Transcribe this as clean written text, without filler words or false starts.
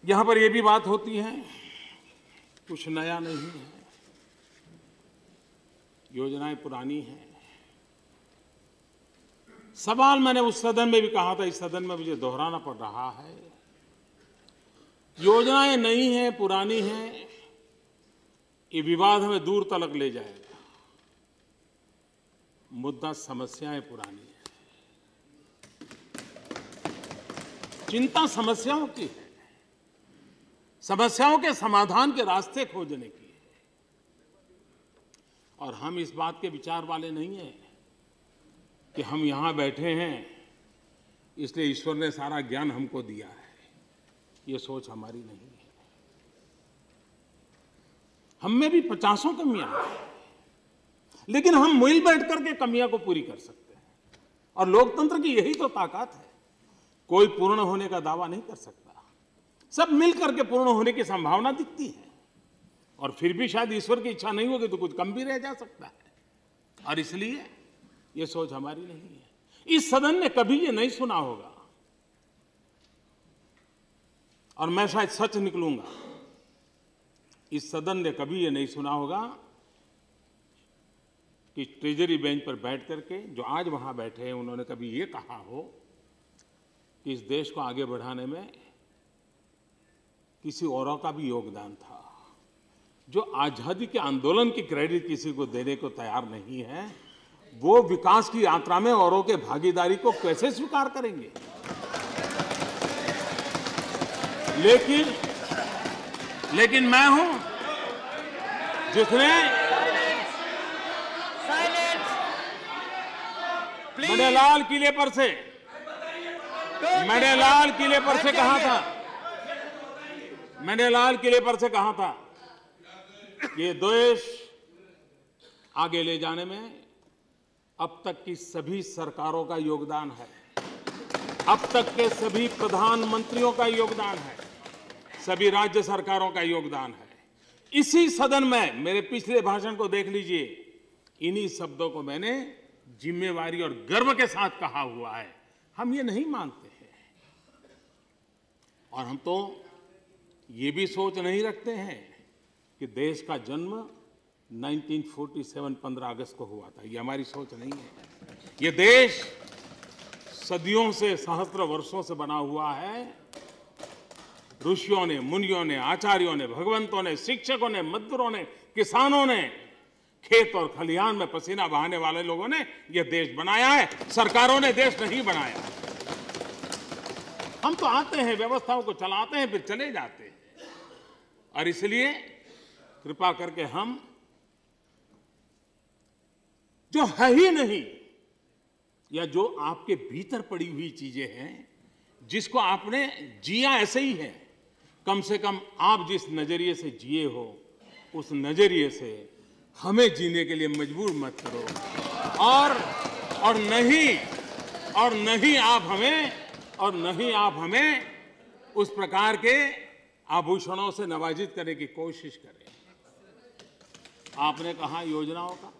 यहां पर यह भी बात होती है, कुछ नया नहीं है, योजनाएं पुरानी हैं। सवाल मैंने उस सदन में भी कहा था, इस सदन में मुझे दोहराना पड़ रहा है। योजनाएं नई हैं, पुरानी हैं, ये विवाद हमें दूर तलक ले जाएगा। मुद्दा समस्याएं पुरानी है, चिंता समस्याओं की है, समस्याओं के समाधान के रास्ते खोजने की है। और हम इस बात के विचार वाले नहीं हैं कि हम यहां बैठे हैं इसलिए ईश्वर ने सारा ज्ञान हमको दिया है। ये सोच हमारी नहीं है। हम में भी 50 कमियां हैं, लेकिन हम मिल बैठ करके कमियां को पूरी कर सकते हैं। और लोकतंत्र की यही तो ताकत है। कोई पूर्ण होने का दावा नहीं कर सकता, सब मिल करके पूर्ण होने की संभावना दिखती है। और फिर भी शायद ईश्वर की इच्छा नहीं होगी तो कुछ कम भी रह जा सकता है। और इसलिए ये सोच हमारी नहीं है। इस सदन ने कभी ये नहीं सुना होगा, और मैं शायद सच निकलूंगा, इस सदन ने कभी ये नहीं सुना होगा कि ट्रेजरी बेंच पर बैठ करके जो आज वहां बैठे हैं उन्होंने कभी ये कहा हो कि इस देश को आगे बढ़ाने में किसी औरों का भी योगदान था। जो आजादी के आंदोलन की क्रेडिट किसी को देने को तैयार नहीं है, वो विकास की यात्रा में औरों के भागीदारी को कैसे स्वीकार करेंगे? लेकिन मैं हूं जिसने मैंने लाल किले पर से कहा था, मैंने लाल किले पर से कहा था ये देश आगे ले जाने में अब तक की सभी सरकारों का योगदान है, अब तक के सभी प्रधानमंत्रियों का योगदान है, सभी राज्य सरकारों का योगदान है। इसी सदन में मेरे पिछले भाषण को देख लीजिए, इन्हीं शब्दों को मैंने जिम्मेवारी और गर्व के साथ कहा हुआ है। हम ये नहीं मानते हैं, और हम तो ये भी सोच नहीं रखते हैं कि देश का जन्म 1947 15 अगस्त को हुआ था। ये हमारी सोच नहीं है। ये देश सदियों से, सहस्त्र वर्षों से बना हुआ है। ऋषियों ने, मुनियों ने, आचार्यों ने, भगवंतों ने, शिक्षकों ने, मजदूरों ने, किसानों ने, खेत और खलिहान में पसीना बहाने वाले लोगों ने यह देश बनाया है। सरकारों ने देश नहीं बनाया। हम तो आते हैं, व्यवस्थाओं को चलाते हैं, फिर चले जाते हैं। और इसलिए कृपा करके हम जो है ही नहीं, या जो आपके भीतर पड़ी हुई चीजें हैं, जिसको आपने जिया ऐसे ही है, कम से कम आप जिस नजरिए से जिए हो उस नजरिए से हमें जीने के लिए मजबूर मत करो। और नहीं आप हमें उस प्रकार के आभूषणों से नवाजित करने की कोशिश करें। आपने कहा योजनाओं का,